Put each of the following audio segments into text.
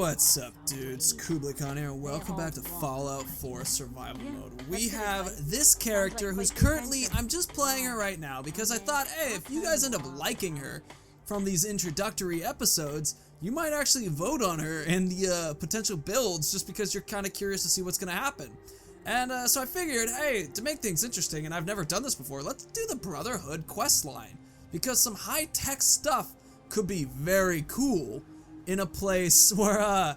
What's up, dudes? Kublai here, and welcome back to Fallout 4 Survival Mode. We have this character who's currently, I'm just playing her right now because I thought, hey, if you guys end up liking her from these introductory episodes, you might actually vote on her in the potential builds just because you're kind of curious to see what's going to happen. And so I figured, hey, to make things interesting, and I've never done this before, let's do the Brotherhood questline, because some high-tech stuff could be very cool in a place where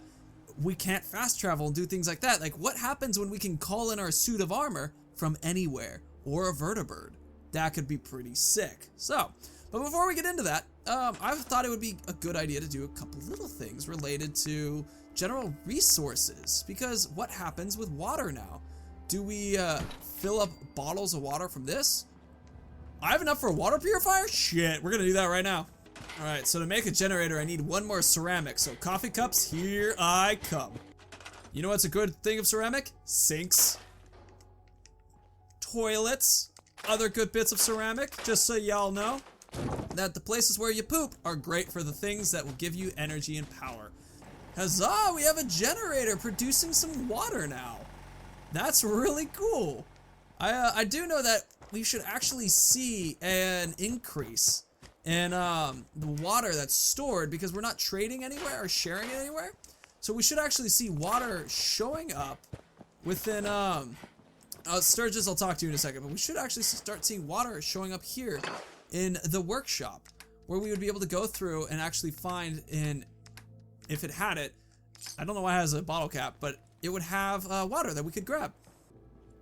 we can't fast travel and do things like that. Like, what happens when we can call in our suit of armor from anywhere, or a vertibird? That could be pretty sick. So, but before we get into that, I thought it would be a good idea to do a couple little things related to general resources, because what happens with water now? Do we fill up bottles of water from this? I have enough for a water purifier? Shit, we're gonna do that right now. Alright, so to make a generator, I need one more ceramic. So coffee cups, here I come. You know what's a good thing of ceramic? Sinks. Toilets. Other good bits of ceramic, just so y'all know that the places where you poop are great for the things that will give you energy and power. Huzzah, we have a generator producing some water now. That's really cool. I do know that we should actually see an increase in the water that's stored because we're not trading anywhere or sharing it anywhere. So we should actually see water showing up within, Sturgis I'll talk to you in a second, but we should actually start seeing water showing up here in the workshop, where we would be able to go through and actually find if it had it, I don't know why it has a bottle cap, but it would have water that we could grab.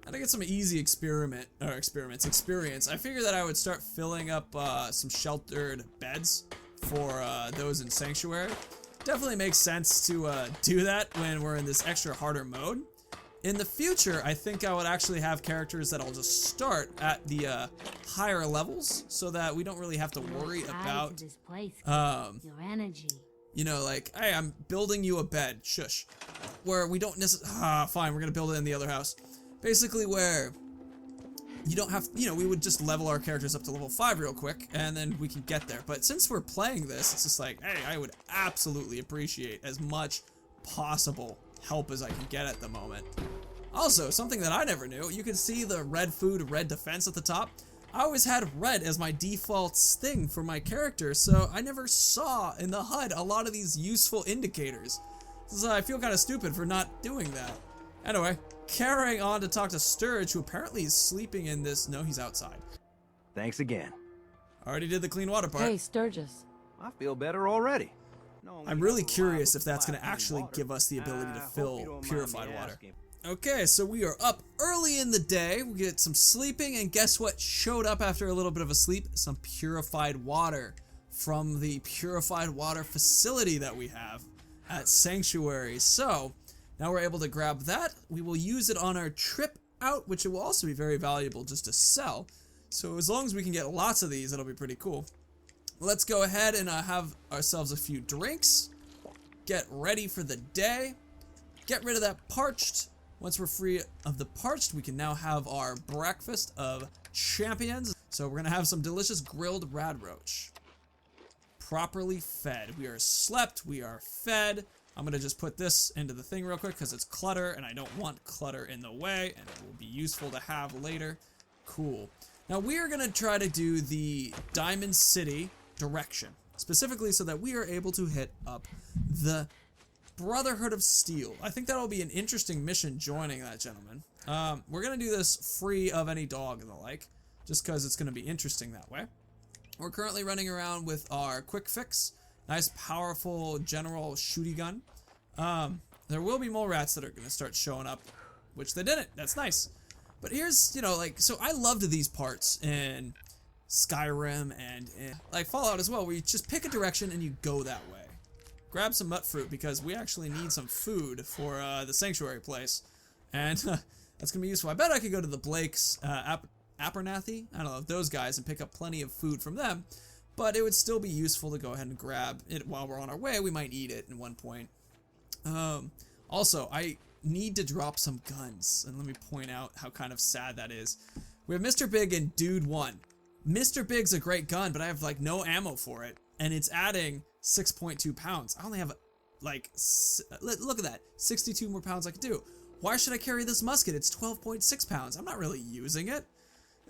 I think it's some easy experience. I figured that I would start filling up some sheltered beds for those in Sanctuary. Definitely makes sense to do that when we're in this extra harder mode. In the future, I think I would actually have characters that I'll just start at the higher levels so that we don't really have to worry about your energy. You know, like, hey, I'm building you a bed, shush. Where we don't necessarily, fine, we're gonna build it in the other house. Basically where you don't have, you know, we would just level our characters up to level 5 real quick, and then we can get there. But since we're playing this, it's just like, hey, I would absolutely appreciate as much possible help as I can get at the moment. Also, something that I never knew, you can see the red food, red defense at the top. I always had red as my default thing for my character, so I never saw in the HUD a lot of these useful indicators. So I feel kind of stupid for not doing that. Anyway, carrying on to talk to Sturge, who apparently is sleeping in this. No, he's outside. Thanks again. Already did the clean water part. Hey, Sturgis. I feel better already. I'm really curious if that's going to actually give us the ability to fill purified water. Okay, so we are up early in the day. We get some sleeping, and guess what showed up after a little bit of a sleep? Some purified water from the purified water facility that we have at Sanctuary. So now we're able to grab that. We will use it on our trip out, which it will also be very valuable just to sell. So as long as we can get lots of these, it'll be pretty cool. Let's go ahead and have ourselves a few drinks. Get ready for the day. Get rid of that parched. Once we're free of the parched, we can now have our breakfast of champions. So we're gonna have some delicious grilled radroach. Properly fed. We are slept, we are fed. I'm gonna just put this into the thing real quick because it's clutter and I don't want clutter in the way, and it will be useful to have later. Cool. Now we are gonna try to do the Diamond City direction, specifically so that we are able to hit up the Brotherhood of Steel. I think that'll be an interesting mission joining that gentleman. We're gonna do this free of any dog and the like, just because it's gonna be interesting that way. We're currently running around with our quick fix, nice powerful general shooty gun. There will be mole rats that are gonna start showing up, which they didn't. That's nice. But here's, you know, like, so I loved these parts in Skyrim and in like Fallout as well, where you just pick a direction and you go that way. Grab some nut fruit because we actually need some food for the Sanctuary place, and that's gonna be useful. I bet I could go to the Blake's Abernathy, I don't know, those guys, and pick up plenty of food from them, but it would still be useful to go ahead and grab it while we're on our way. We might eat it at one point. Also, I need to drop some guns, and let me point out how kind of sad that is. We have Mr. Big and Dude 1. Mr. Big's a great gun, but I have like no ammo for it, and it's adding 6.2 pounds. I only have like, look at that, 62 more pounds I could do. Why should I carry this musket? It's 12.6 pounds. I'm not really using it.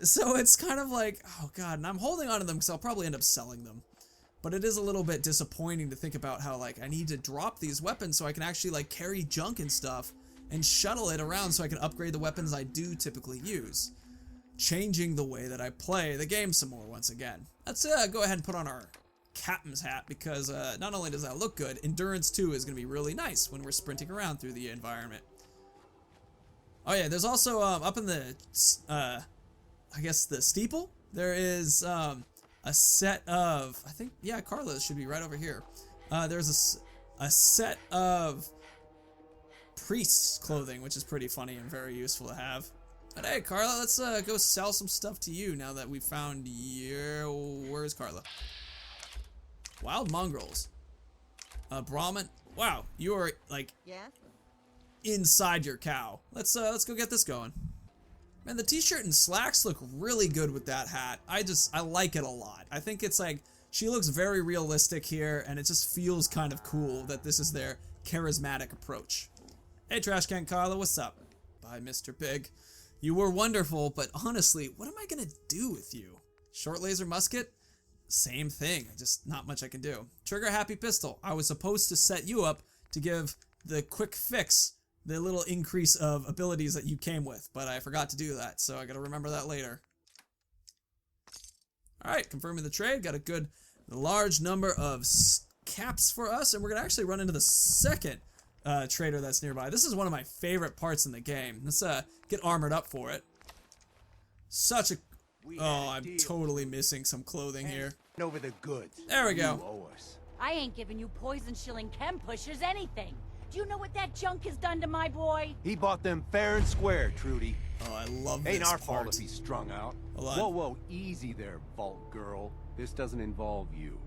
So it's kind of like, oh god, and I'm holding on to them because I'll probably end up selling them. But it is a little bit disappointing to think about how, like, I need to drop these weapons so I can actually, like, carry junk and stuff and shuttle it around so I can upgrade the weapons I do typically use. Changing the way that I play the game some more once again. Let's go ahead and put on our captain's hat because not only does that look good, endurance 2 is going to be really nice when we're sprinting around through the environment. Oh yeah, there's also up in the, I guess the steeple, there is a set of, I think, yeah, Carla should be right over here. There's a set of priest's clothing, which is pretty funny and very useful to have. But hey, Carla, let's go sell some stuff to you now that we found your... Where's Carla? Wild mongrels. Brahmin. Wow, you are like inside your cow. Let's go get this going. Man, the t-shirt and slacks look really good with that hat. I like it a lot. I think it's like, she looks very realistic here, and it just feels kind of cool that this is their charismatic approach. Hey, Trash Can Carla, what's up? Bye, Mr. Pig. You were wonderful, but honestly, what am I gonna do with you? Short laser musket? Same thing, just not much I can do. Trigger happy pistol. I was supposed to set you up to give the quick fix, the little increase of abilities that you came with, but I forgot to do that, so I gotta remember that later. Alright, confirming the trade, got a good large number of caps for us, and we're gonna actually run into the second trader that's nearby. This is one of my favorite parts in the game. Let's get armored up for it. Such a... Oh, I'm totally missing some clothing here. Over the goods. There we go. You owe us. I ain't giving you poison shilling chem pushers anything. Do you know what that junk has done to my boy? He bought them fair and square, Trudy. Oh, I love this Ain't our part. fault if he's strung out. Hold on. Whoa, whoa, easy there, Vault Girl. This doesn't involve you.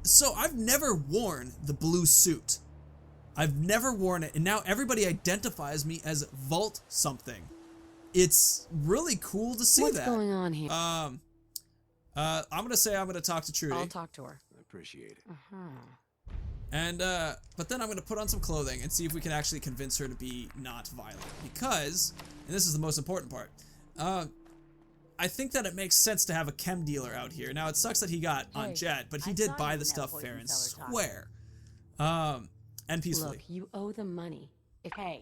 So I've never worn the blue suit. I've never worn it, and now everybody identifies me as Vault something. It's really cool to see that. What's going on here? I'm gonna say I'm gonna talk to Trudy. I'll talk to her. I appreciate it. And, but then I'm gonna put on some clothing and see if we can actually convince her to be not violent. Because, and this is the most important part, I think that it makes sense to have a chem dealer out here. Now, it sucks that he got on Jet, but he did buy the stuff fair and square. And peacefully. Look, you owe them money. Hey,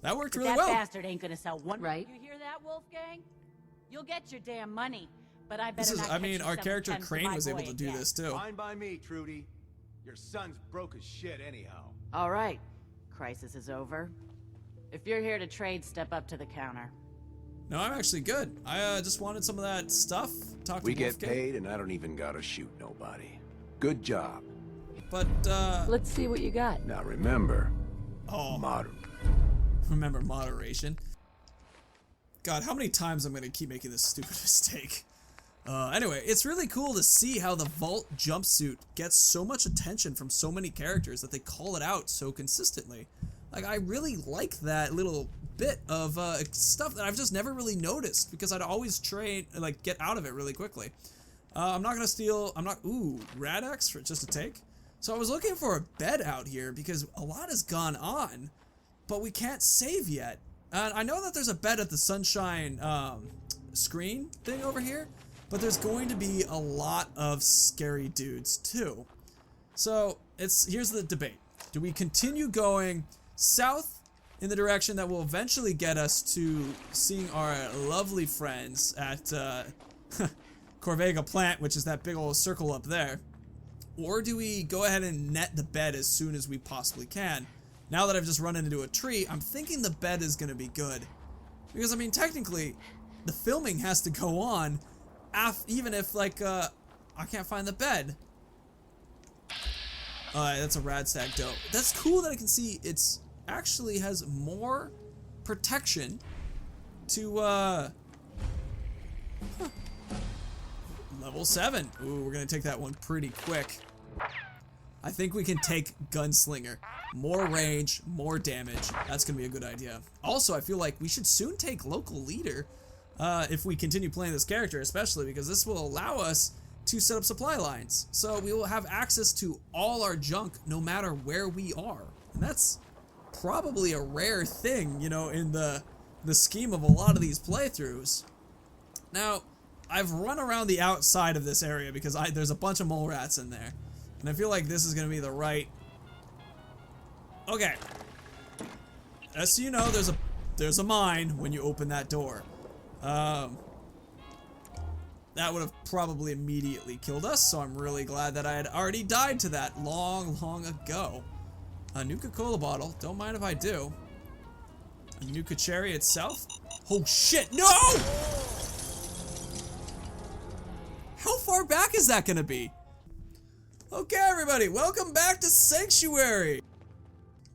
That worked really that well. bastard ain't gonna sell one. Right. You hear that, Wolfgang? You'll get your damn money, but I better This is, not I catch mean, you our selling character chems to Crane my was able boy to do again. this too. Fine by me, Trudy. Your son's broke as shit anyhow. All right, crisis is over. If you're here to trade, step up to the counter. No, I'm actually good. I just wanted some of that stuff. Talk to We get Wolfgang. paid and I don't even gotta shoot nobody. Good job. But, Let's see what you got. Now remember, oh, remember moderation. God, how many times I'm gonna keep making this stupid mistake? Anyway, it's really cool to see how the Vault jumpsuit gets so much attention from so many characters that they call it out so consistently. Like, I really like that little bit of stuff that I've just never really noticed because I'd always get out of it really quickly. I'm not gonna steal, ooh, Radax for just a take. So I was looking for a bed out here because a lot has gone on, but we can't save yet. I know that there's a bed at the Sunshine screen thing over here, but there's going to be a lot of scary dudes too. So here's the debate. Do we continue going south in the direction that will eventually get us to seeing our lovely friends at Corvega Plant, which is that big old circle up there? Or do we go ahead and net the bed as soon as we possibly can? Now that I've just run into a tree, I'm thinking the bed is going to be good. Because, I mean, technically, the filming has to go on even if, like, I can't find the bed. That's a Radstag dope. That's cool that I can see it's actually has more protection to, Level 7. Ooh, we're going to take that one pretty quick. I think we can take Gunslinger. More range, more damage. That's going to be a good idea. Also, I feel like we should soon take Local Leader if we continue playing this character, especially because this will allow us to set up supply lines. So we will have access to all our junk no matter where we are. And that's probably a rare thing, you know, in the scheme of a lot of these playthroughs. Now, I've run around the outside of this area because there's a bunch of mole rats in there. And I feel like this is going to be the right... Okay. As so you know, there's a mine when you open that door. That would have probably immediately killed us, so I'm really glad that I had already died to that long, long ago. A Nuka-Cola bottle. Don't mind if I do. A Nuka Cherry itself. Oh shit, no! How far back is that gonna be? Okay, everybody, welcome back to Sanctuary.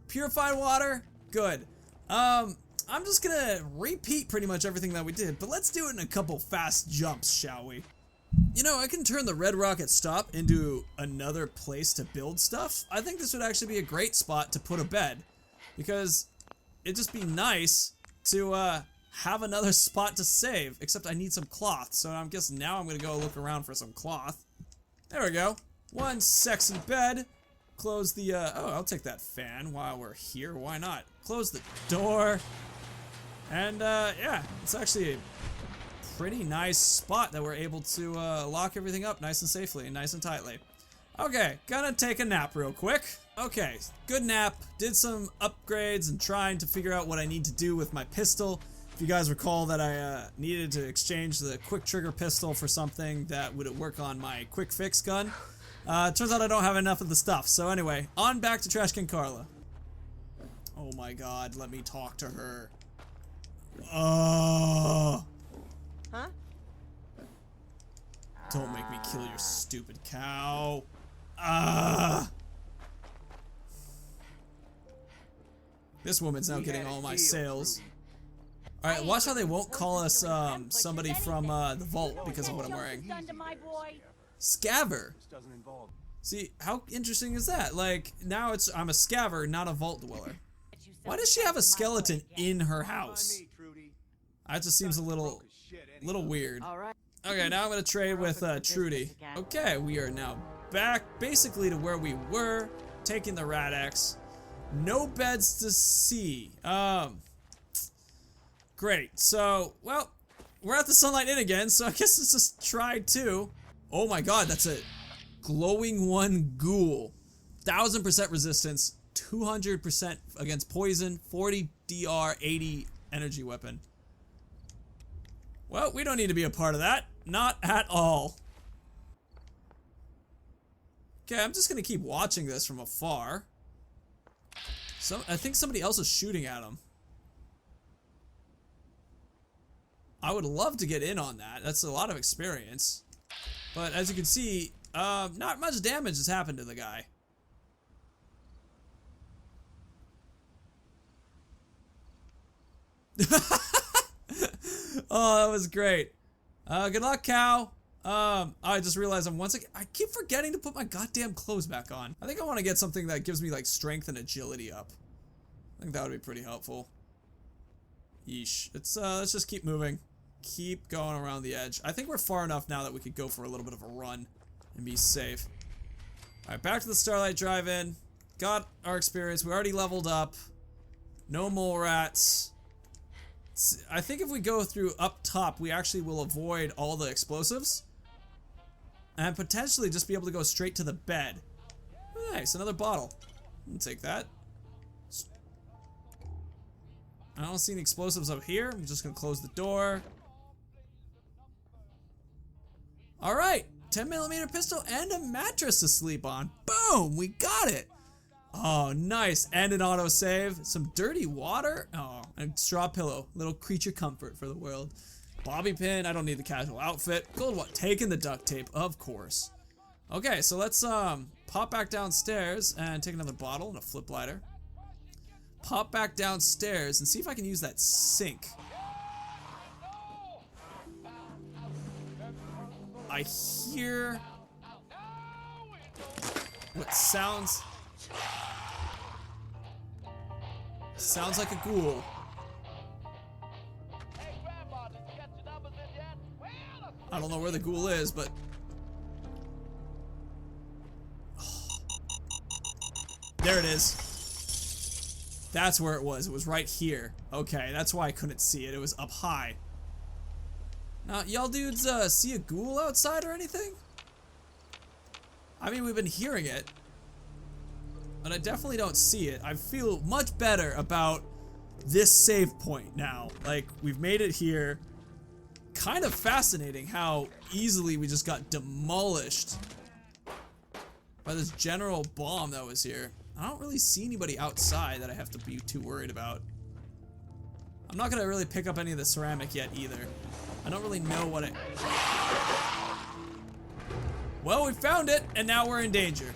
Purified water, good. I'm just gonna repeat pretty much everything that we did, but let's do it in a couple fast jumps, shall we? You know, I can turn the red rocket stop into another place to build stuff. I think this would actually be a great spot to put a bed, because it'd just be nice to have another spot to save, except I need some cloth, so I'm guessing now I'm gonna go look around for some cloth. There we go. One sexy bed. Close the, oh, I'll take that fan while we're here, why not? Close the door. And, yeah, it's actually a pretty nice spot that we're able to, lock everything up nice and safely and nice and tightly. Okay, gonna take a nap real quick. Okay, good nap. Did some upgrades and trying to figure out what I need to do with my pistol. If you guys recall that I, needed to exchange the quick trigger pistol for something that would work on my quick fix gun. Turns out I don't have enough of the stuff. So anyway, on back to Trash Can Carla. Oh my god, let me talk to her. Oh. Huh? Don't make me kill your stupid cow. This woman's now getting all my sales. Alright, watch how they won't call us somebody from the vault because of what I'm wearing. Scaver. See, how interesting is that? Like, now I'm a scaver, not a vault dweller. Why does she have a skeleton in her house? That just seems a little weird. Okay, now I'm gonna trade with Trudy. Okay, we are now back basically to where we were, taking the Rad-X. No beds to see. Great. So, well, we're at the Sunlight Inn again, so I guess let's just try 2. Oh my god, that's a glowing 1 ghoul. 1000% resistance, 200% against poison, 40 DR, 80 energy weapon. Well, we don't need to be a part of that. Not at all. Okay, I'm just gonna keep watching this from afar. I think somebody else is shooting at him. I would love to get in on that. That's a lot of experience. But as you can see, not much damage has happened to the guy. Oh, that was great. Good luck, cow. I just realized I keep forgetting to put my goddamn clothes back on. I think I want to get something that gives me like strength and agility up. I think that would be pretty helpful. Yeesh. Let's just keep moving. Keep going around the edge. I think we're far enough now that we could go for a little bit of a run and be safe. Alright, back to the Starlight Drive-In. Got our experience. We already leveled up. No mole rats. I think if we go through up top, we actually will avoid all the explosives. And potentially just be able to go straight to the bed. Nice, another bottle. I'll take that. I don't see any explosives up here. I'm just gonna close the door. Alright, 10mm pistol and a mattress to sleep on. Boom, we got it. Oh, nice, and an autosave. Some dirty water. Oh, and straw pillow. Little creature comfort for the world. Bobby pin, I don't need the casual outfit. Gold what? Taking the duct tape, of course. Okay, so let's pop back downstairs and take another bottle and a flip lighter. Pop back downstairs and see if I can use that sink. I hear what sounds like a ghoul. I don't know where the ghoul is, but There it is. That's where it was. It was right here. Okay, that's why I couldn't see it. It was up high. Now, y'all dudes see a ghoul outside or anything? I mean, we've been hearing it, but I definitely don't see it. I feel much better about this save point now. Like, we've made it here. Kind of fascinating how easily we just got demolished by this general bomb that was here. I don't really see anybody outside that I have to be too worried about. I'm not gonna really pick up any of the ceramic yet either. I don't really know what it... Well, we found it, and now we're in danger.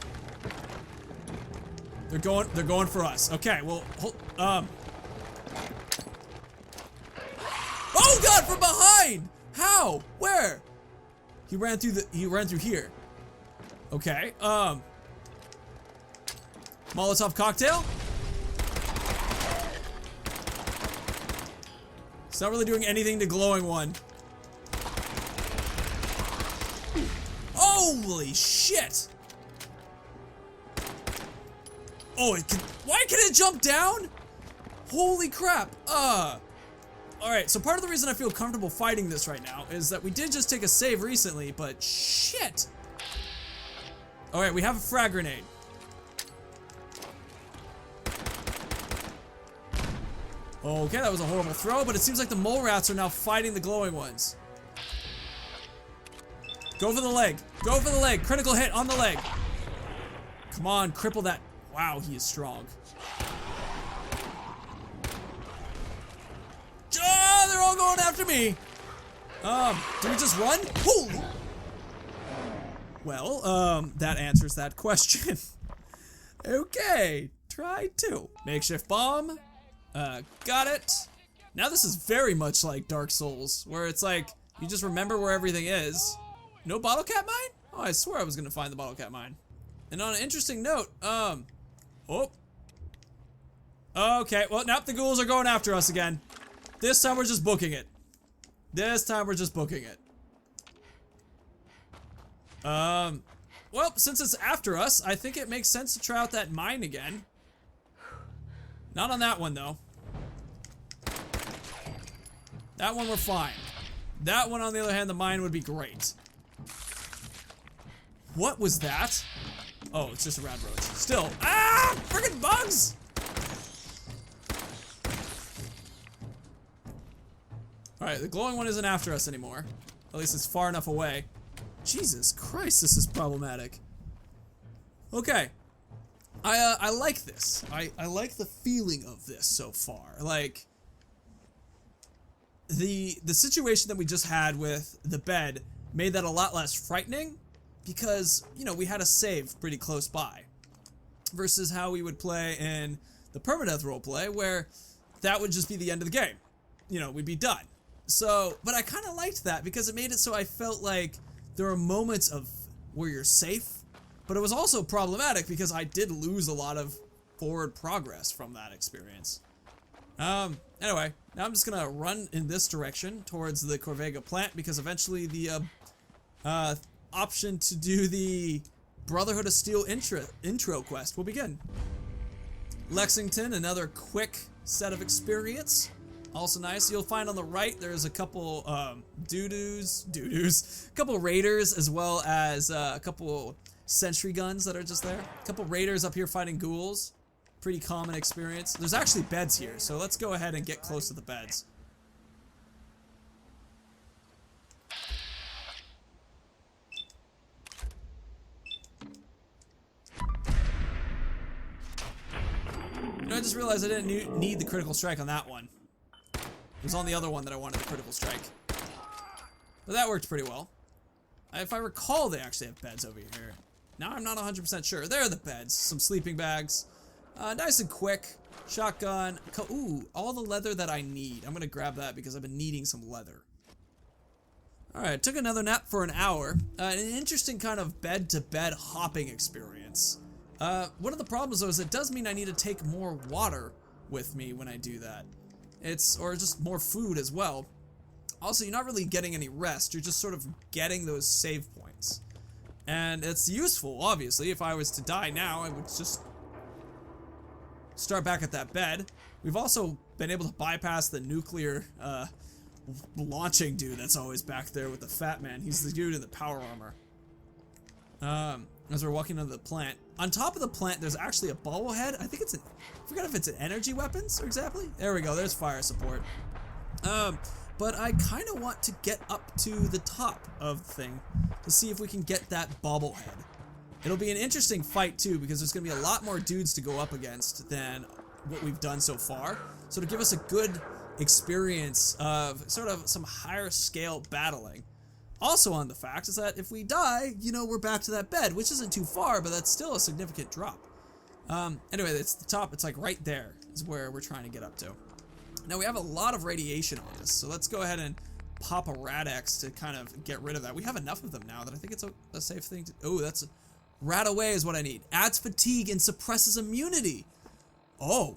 They're going for us. Okay, well, Oh God, from behind! How? Where? He ran through here. Okay, Molotov cocktail? It's not really doing anything to glowing one. Holy shit! Oh, why can it jump down? Holy crap. Alright, so part of the reason I feel comfortable fighting this right now is that we did just take a save recently, but shit! Alright, we have a frag grenade. Okay, that was a horrible throw, but it seems like the mole rats are now fighting the glowing ones. Go for the leg. Go for the leg. Critical hit on the leg. Come on, cripple that. Wow, he is strong. Ah, they're all going after me. Do we just run? Holy. Well, that answers that question. Okay, try 2. Makeshift bomb. Got it. Now this is very much like Dark Souls, where it's like, you just remember where everything is. No bottle cap mine? Oh, I swear I was gonna find the bottle cap mine. And on an interesting note, oh. Okay, well, nope, the ghouls are going after us again. This time we're just booking it. This time we're just booking it. Well, since it's after us, I think it makes sense to try out that mine again. Not on that one, though. That one we're fine. That one, on the other hand, the mine would be great. What was that? Oh, it's just a rad roach. Still. Ah! Friggin' bugs! Alright, the glowing one isn't after us anymore. At least it's far enough away. Jesus Christ, this is problematic. Okay. I like this. I like the feeling of this so far. Like, the situation that we just had with the bed made that a lot less frightening because, you know, we had a save pretty close by versus how we would play in the permadeath roleplay where that would just be the end of the game. You know, we'd be done. So, but I kind of liked that because it made it so I felt like there are moments of where you're safe, but it was also problematic because I did lose a lot of forward progress from that experience. Anyway, now I'm just gonna run in this direction towards the Corvega plant because eventually the option to do the Brotherhood of Steel intro quest will begin. Lexington, another quick set of experience. Also nice. You'll find on the right there's a couple a couple raiders as well as a couple sentry guns that are just there. A couple raiders up here fighting ghouls. Pretty common experience. There's actually beds here, so let's go ahead and get close to the beds. You know, I just realized I didn't need the critical strike on that one. It was on the other one that I wanted the critical strike. But that worked pretty well. If I recall, they actually have beds over here. Now I'm not 100% sure. There are the beds. Some sleeping bags. Nice and quick. Shotgun. Ooh, all the leather that I need. I'm gonna grab that because I've been needing some leather. Alright, took another nap for an hour. An interesting kind of bed-to-bed hopping experience. One of the problems though is it does mean I need to take more water with me when I do that. Or just more food as well. Also, you're not really getting any rest, you're just sort of getting those save points. And it's useful, obviously. If I was to die now, I would just start back at that bed. We've also been able to bypass the nuclear launching dude that's always back there with the fat man. He's the dude in the power armor. As we're walking into the plant. On top of the plant, there's actually a bobblehead. I think it's an, I forgot if it's an energy weapons or exactly. There we go, there's fire support. But I kind of want to get up to the top of the thing to see if we can get that bobblehead. It'll be an interesting fight too, because there's gonna be a lot more dudes to go up against than what we've done so far. So to give us a good experience of sort of some higher scale battling. Also on the fact is that if we die, you know, we're back to that bed, which isn't too far, but that's still a significant drop. Anyway, it's the top, it's like right there is where we're trying to get up to. Now we have a lot of radiation on this, so let's go ahead and pop a Rad-X to kind of get rid of that. We have enough of them now that I think it's a safe thing to, oh, that's, Radaway is what I need. Adds fatigue and suppresses immunity. Oh.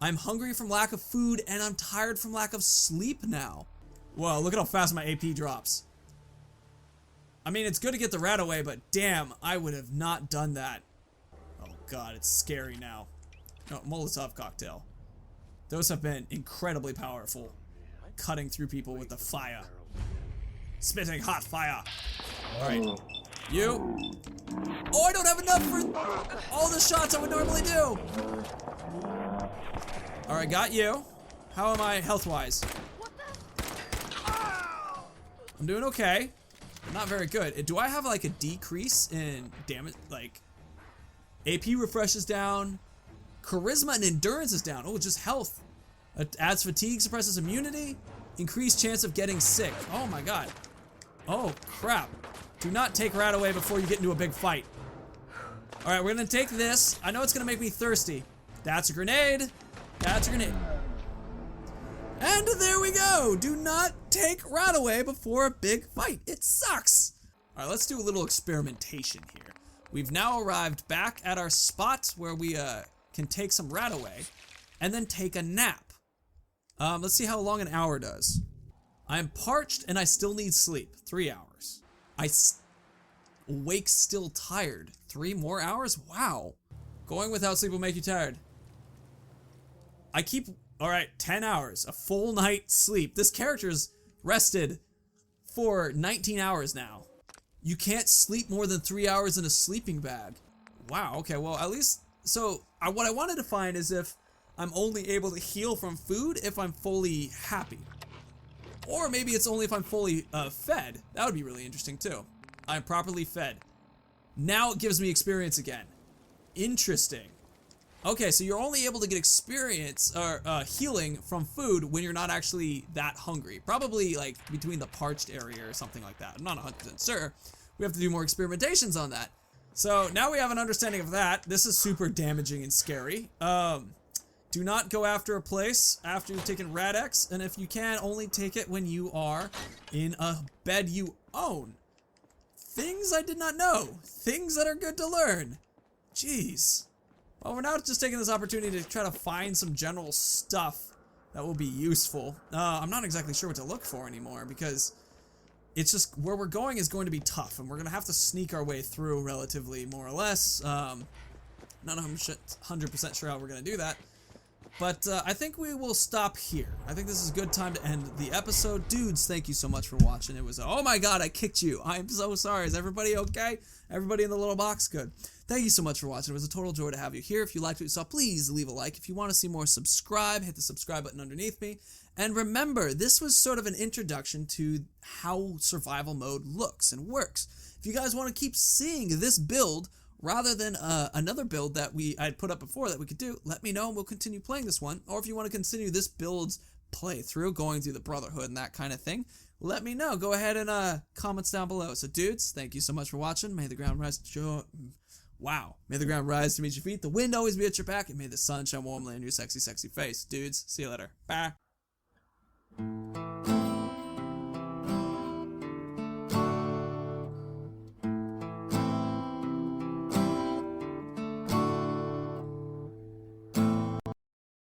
I'm hungry from lack of food and I'm tired from lack of sleep now. Whoa, look at how fast my AP drops. I mean, it's good to get the Radaway, but damn, I would have not done that. Oh god, it's scary now. Oh, Molotov cocktail. Those have been incredibly powerful. Cutting through people with the fire. Spitting hot fire. Alright. You. Oh, I don't have enough for all the shots I would normally do. Alright, got you. How am I health-wise? I'm doing okay. Not very good. Do I have like a decrease in damage? Like, AP refreshes down. Charisma and endurance is down. Oh, just health. It adds fatigue, suppresses immunity. Increased chance of getting sick. Oh my god. Oh, crap. Do not take Radaway before you get into a big fight. Alright, we're gonna take this. I know it's gonna make me thirsty. That's a grenade. That's a grenade. And there we go. Do not take Radaway before a big fight. It sucks. All right, let's do a little experimentation here. We've now arrived back at our spot where we can take some Radaway and then take a nap. Let's see how long an hour does. I'm parched and I still need sleep. 3 hours. Awake still tired. 3 more hours? Wow. Going without sleep will make you tired. All right, 10 hours, a full night's sleep. This character's rested for 19 hours now. You can't sleep more than 3 hours in a sleeping bag. Wow, okay, well, at least, so what I wanted to find is if I'm only able to heal from food if I'm fully happy. Or maybe it's only if I'm fully fed. That would be really interesting too. I'm properly fed. Now it gives me experience again. Interesting. Okay, so you're only able to get experience or healing from food when you're not actually that hungry. Probably like between the parched area or something like that. I'm not 100% sure. We have to do more experimentations on that. So now we have an understanding of that. This is super damaging and scary. Do not go after a place after you've taken Rad-X, and if you can, only take it when you are in a bed you own. Things I did not know. Things that are good to learn. Jeez. Well, we're now just taking this opportunity to try to find some general stuff that will be useful. I'm not exactly sure what to look for anymore because it's just where we're going is going to be tough and we're going to have to sneak our way through relatively more or less. Not 100% sure how we're going to do that. But I think we will stop here. I think this is a good time to end the episode. Dudes, thank you so much for watching. It was, oh my god, I kicked you. I'm so sorry. Is everybody okay? Everybody in the little box? Good. Thank you so much for watching. It was a total joy to have you here. If you liked what you saw, please leave a like. If you want to see more, subscribe. Hit the subscribe button underneath me. And remember, this was sort of an introduction to how survival mode looks and works. If you guys want to keep seeing this build rather than another build that I'd put up before that we could do, let me know and we'll continue playing this one. Or if you want to continue this build's playthrough, going through the Brotherhood and that kind of thing, let me know. Go ahead and comments down below. So dudes, thank you so much for watching. May the ground rise to your... Wow. May the ground rise to meet your feet. The wind always be at your back. And may the sun shine warmly on your sexy, sexy face. Dudes, see you later. Bye.